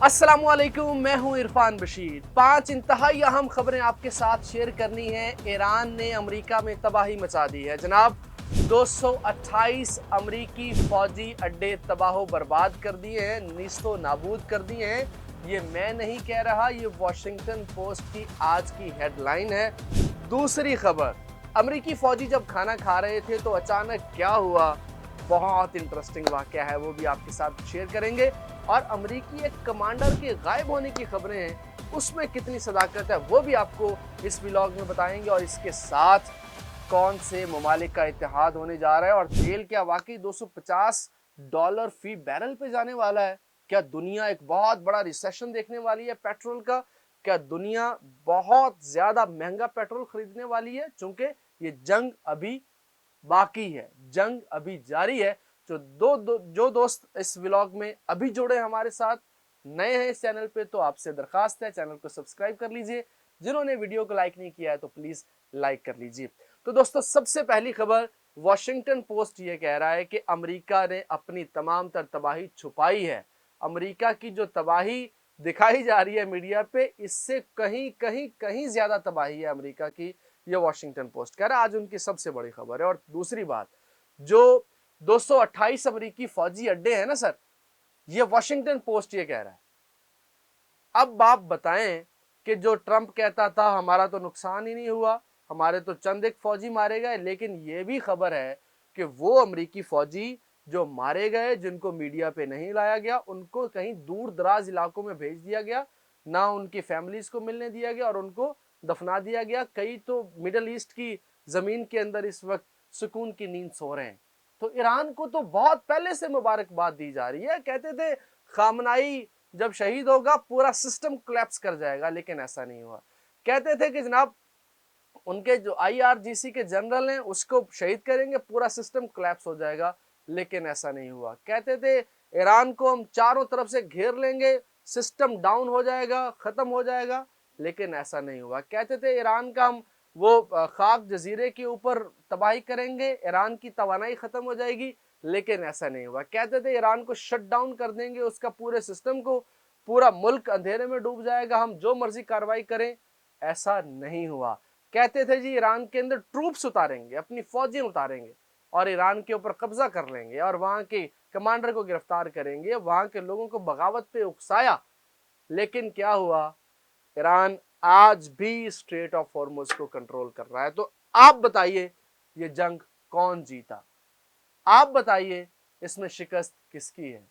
अस्सलामुअलैकुम, मैं हूं इरफान बशीर। 5 इंतहाई अहम खबरें आपके साथ शेयर करनी है। ईरान ने अमेरिका में तबाही मचा दी है जनाब। 228 अमेरिकी फौजी अड्डे तबाह बर्बाद कर दिए हैं, नीस्तो नाबूद कर दिए हैं। ये मैं नहीं कह रहा, ये वॉशिंगटन पोस्ट की आज की हेडलाइन है। दूसरी खबर, अमेरिकी फौजी जब खाना खा रहे थे तो अचानक क्या हुआ, बहुत इंटरेस्टिंग वाकया है, वो भी आपके साथ शेयर करेंगे। और अमेरिकी एक कमांडर के गायब होने की खबरें हैं, उसमें कितनी सदाकत है वो भी आपको इस व्लॉग में बताएंगे। और इसके साथ कौन से ममालिक का इत्तेहाद होने जा रहा है और तेल क्या वाकई $250 फी बैरल पे जाने वाला है? क्या दुनिया एक बहुत बड़ा रिसेशन देखने वाली है पेट्रोल का? क्या दुनिया बहुत ज्यादा महंगा पेट्रोल खरीदने वाली है? चूंकि ये जंग अभी बाकी है, जंग अभी जारी है। जो दोस्त इस व्लॉग में अभी जुड़े हमारे साथ, नए हैं इस चैनल पे, तो आपसे दरखास्त है चैनल को सब्सक्राइब कर लीजिए। जिन्होंने वीडियो को लाइक नहीं किया है तो प्लीज लाइक कर लीजिए। तो दोस्तों, सबसे पहली खबर, वॉशिंगटन पोस्ट ये कह रहा है कि अमेरिका ने अपनी तमाम तर तबाही छुपाई है। अमेरिका की जो तबाही दिखाई जा रही है मीडिया पे, इससे कहीं कहीं कहीं ज्यादा तबाही है अमेरिका की। ये वॉशिंगटन पोस्ट कह रहा है, आज उनकी सबसे बड़ी खबर है। और दूसरी बात, जो 228 अमेरिकी फौजी अड्डे हैं ना सर, ये वॉशिंगटन पोस्ट ये कह रहा है। अब आप बताएं कि जो ट्रंप कहता था हमारा तो नुकसान ही नहीं हुआ, हमारे तो चंद एक फौजी मारे गए, लेकिन ये भी खबर है कि वो अमेरिकी फौजी जो मारे गए, जिनको मीडिया पे नहीं लाया गया, उनको कहीं दूर दराज इलाकों में भेज दिया गया, ना उनकी फैमिलीज को मिलने दिया गया और उनको दफना दिया गया। कई तो मिडल ईस्ट की जमीन के अंदर इस वक्त सुकून की नींद सो रहे हैं। तो ईरान को तो बहुत पहले से मुबारकबाद दी जा रही है। कहते थे खामनाई जब शहीद होगा पूरा सिस्टम कोलैप्स कर जाएगा, लेकिन ऐसा नहीं हुआ। कहते थे कि जनाब उनके जो आईआरजीसी के जनरल हैं उसको शहीद करेंगे, पूरा सिस्टम कोलैप्स हो जाएगा, लेकिन ऐसा नहीं हुआ। कहते थे ईरान को हम चारों तरफ से घेर लेंगे, सिस्टम डाउन हो जाएगा, खत्म हो जाएगा, लेकिन ऐसा नहीं हुआ। कहते थे ईरान का हम वो खाक जजीरे के ऊपर तबाही करेंगे, ईरान की तवानाई खत्म हो जाएगी, लेकिन ऐसा नहीं हुआ। कहते थे ईरान को शट डाउन कर देंगे, उसका पूरे सिस्टम को, पूरा मुल्क अंधेरे में डूब जाएगा, हम जो मर्जी कार्रवाई करें, ऐसा नहीं हुआ। कहते थे जी ईरान के अंदर ट्रूप्स उतारेंगे, अपनी फौजें उतारेंगे और ईरान के ऊपर कब्जा कर लेंगे और वहां के कमांडर को गिरफ्तार करेंगे, वहां के लोगों को बगावत पे उकसाया। लेकिन क्या हुआ, ईरान आज भी स्ट्रेट ऑफ हॉर्मुज को कंट्रोल कर रहा है। तो आप बताइए ये जंग कौन जीता? आप बताइए इसमें शिकस्त किसकी है?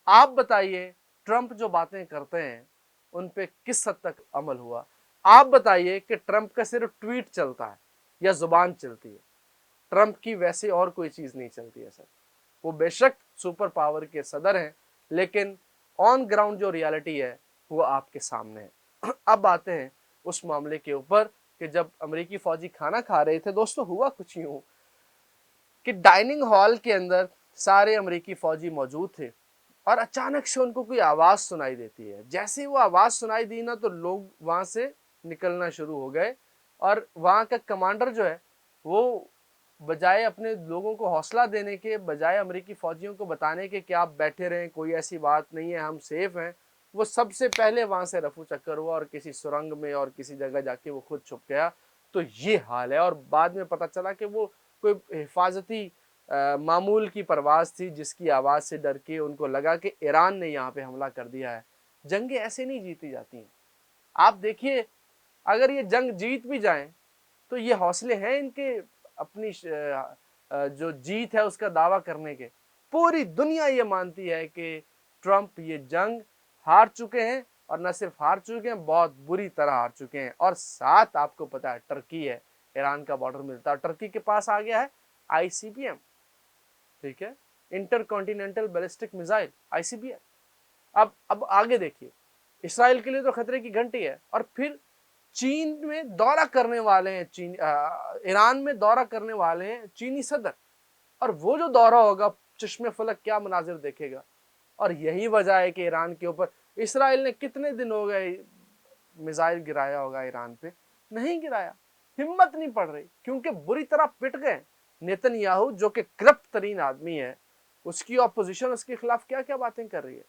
आप बताइए ट्रंप जो बातें करते हैं उन पे किस हद तक अमल हुआ? आप बताइए कि ट्रंप का सिर्फ ट्वीट चलता है या जुबान चलती है? ट्रंप की वैसे और कोई चीज नहीं चलती है सर। वो बेशक सुपर पावर के सदर हैं, लेकिन ऑन ग्राउंड जो रियलिटी है वो आपके सामने है। अब आते हैं उस मामले के ऊपर कि जब अमेरिकी फौजी खाना खा रहे थे, दोस्तों हुआ कुछ यूं कि डाइनिंग हॉल के अंदर सारे अमेरिकी फौजी मौजूद थे और अचानक से उनको कोई आवाज सुनाई देती है। जैसे ही वो आवाज सुनाई दी ना, तो लोग वहां से निकलना शुरू हो गए और वहां का कमांडर जो है वो बजाय अपने लोगों को हौसला देने के, बजाय अमेरिकी फौजियों को बताने के कि आप बैठे रहें, कोई ऐसी बात नहीं है, हम सेफ हैं, वो सबसे पहले वहां से रफू चक्कर हुआ और किसी सुरंग में और किसी जगह जाके वो खुद छुप गया। तो ये हाल है। और बाद में पता चला कि वो कोई हिफाजती मामूल की परवाज थी, जिसकी आवाज से डर के उनको लगा कि ईरान ने यहाँ पे हमला कर दिया है। जंगें ऐसे नहीं जीती जाती हैं। आप देखिए, अगर ये जंग जीत भी जाएं तो ये हौसले हैं इनके अपनी जो जीत है उसका दावा करने के। पूरी दुनिया ये मानती है कि ट्रंप ये जंग हार चुके हैं, और न सिर्फ हार चुके हैं, बहुत बुरी तरह हार चुके हैं। और साथ आपको पता है टर्की है, ईरान का बॉर्डर मिलता है, टर्की के पास आ गया है आईसीबीएम, ठीक है, इंटरकॉन्टिनेंटल बैलिस्टिक मिसाइल, आईसीबीएम। अब आगे देखिए, इसराइल के लिए तो खतरे की घंटी है। और फिर चीन में दौरा करने वाले हैं, ईरान में दौरा करने वाले हैं चीनी सदर, और वो जो दौरा होगा, चश्मे फलक क्या मनाजिर देखेगा। और यही वजह है कि ईरान के ऊपर इसराइल ने कितने दिन हो गए मिसाइल गिराया होगा ईरान पे, नहीं गिराया, हिम्मत नहीं पड़ रही, क्योंकि बुरी तरह पिट गए। नेतन्याहू जो कि करप्ट तरीन आदमी है, उसकी ऑपोजिशन उसके खिलाफ क्या क्या बातें कर रही है,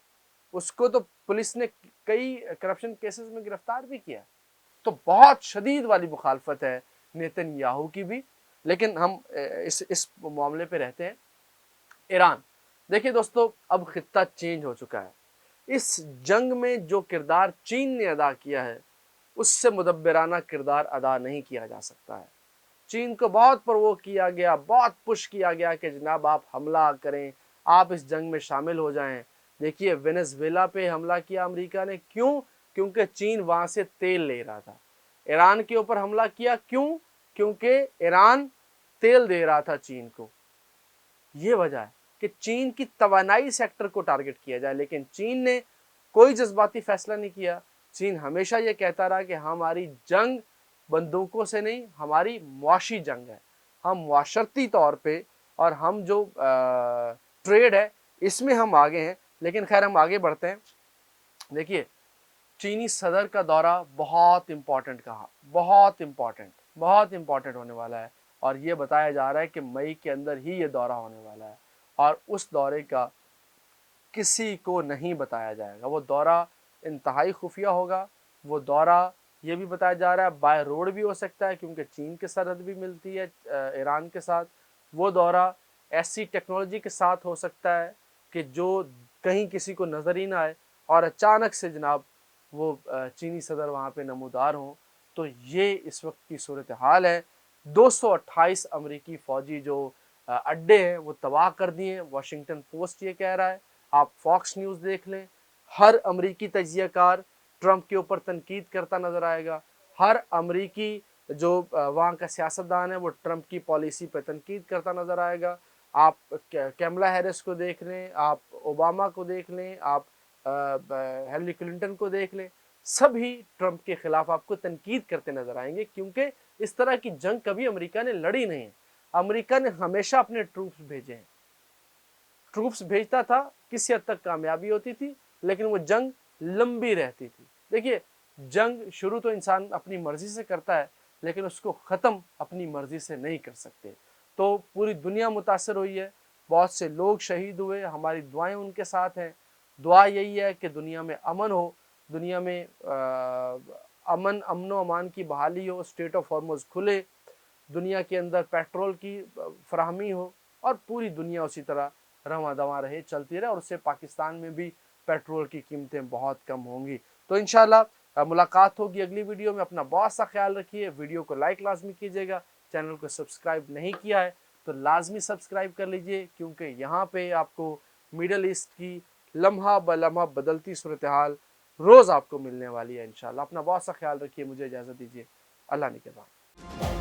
उसको तो पुलिस ने कई करप्शन केसेस में गिरफ्तार भी किया। तो बहुत शदीद वाली मुखालफत है नेतन्याहू की भी। लेकिन हम इस मामले पे रहते हैं। ईरान, देखिए दोस्तों, अब खित्ता चेंज हो चुका है। इस जंग में जो किरदार चीन ने अदा किया है उससे मुदब्बिराना किरदार अदा नहीं किया जा सकता है। चीन को बहुत प्रवोक किया गया, बहुत पुश किया गया कि जनाब आप हमला करें, आप इस जंग में शामिल हो जाएं। देखिए वेनेजुएला पे हमला किया अमेरिका ने, क्यों? क्योंकि चीन वहां से तेल ले रहा था। ईरान के ऊपर हमला किया, क्यों? क्योंकि ईरान तेल दे रहा था चीन को। ये वजह है कि चीन की तवानाई सेक्टर को टारगेट किया जाए, लेकिन चीन ने कोई जज्बाती फैसला नहीं किया। चीन हमेशा ये कहता रहा कि हमारी जंग बंदूकों से नहीं, हमारी मुआशी जंग है। हम मुआशरती तौर पे और हम जो ट्रेड है इसमें हम आगे हैं। लेकिन खैर हम आगे बढ़ते हैं। देखिए चीनी सदर का दौरा बहुत इंपॉर्टेंट कहा, बहुत इंपॉर्टेंट होने वाला है। और ये बताया जा रहा है कि मई के अंदर ही ये दौरा होने वाला है और उस दौरे का किसी को नहीं बताया जाएगा। वो दौरा इंतहाई खुफिया होगा। वो दौरा ये भी बताया जा रहा है बाय रोड भी हो सकता है, क्योंकि चीन की सरहद भी मिलती है ईरान के साथ। वो दौरा ऐसी टेक्नोलॉजी के साथ हो सकता है कि जो कहीं किसी को नज़र ही ना आए और अचानक से जनाब वो चीनी सदर वहाँ पे नमूदार हों। तो ये इस वक्त की सूरत हाल है। 228 अमरीकी फ़ौजी जो अड्डे हैं वो तबाह कर दिए। वाशिंगटन पोस्ट ये कह रहा है, आप फॉक्स न्यूज़ देख लें। हर अमरीकी तजियाकार ट्रंप के ऊपर तनकीद करता नज़र आएगा। हर अमरीकी जो वहाँ का सियासतदान है वो ट्रंप की पॉलिसी पर तनकीद करता नज़र आएगा। आप कैमला हैरिस को देख लें, आप ओबामा को देख लें, आप हिलरी क्लिंटन को देख लें, सभी ट्रंप के खिलाफ आपको तनकीद करते नजर आएंगे, क्योंकि इस तरह की जंग कभी अमेरिका ने लड़ी नहीं है। अमेरिका ने हमेशा अपने ट्रूप्स भेजे हैं। ट्रूप्स भेजता था, किसी हद तक कामयाबी होती थी, लेकिन वो जंग लंबी रहती थी। देखिए जंग शुरू तो इंसान अपनी मर्जी से करता है, लेकिन उसको ख़त्म अपनी मर्जी से नहीं कर सकते। तो पूरी दुनिया मुतासर हुई है, बहुत से लोग शहीद हुए, हमारी दुआएं उनके साथ हैं। दुआ यही है कि दुनिया में अमन हो, दुनिया में अमन व अमान की बहाली हो, स्टेट ऑफ हॉर्मुज़ खुले, दुनिया के अंदर पेट्रोल की फराहमी हो और पूरी दुनिया उसी तरह रवां दवां रहे, चलती रहे, और उससे पाकिस्तान में भी पेट्रोल की कीमतें बहुत कम होंगी। तो इंशाल्लाह मुलाकात होगी अगली वीडियो में। अपना बहुत सा ख्याल रखिए। वीडियो को लाइक लाजमी कीजिएगा। चैनल को सब्सक्राइब नहीं किया है तो लाजमी सब्सक्राइब कर लीजिए, क्योंकि यहाँ पे आपको मिडल ईस्ट की लम्हा ब लम्हा बदलती सूरत हाल रोज़ आपको मिलने वाली है इंशाल्लाह। अपना बहुत सा ख्याल रखिए। मुझे इजाज़त दीजिए। अल्लाह निगहबान।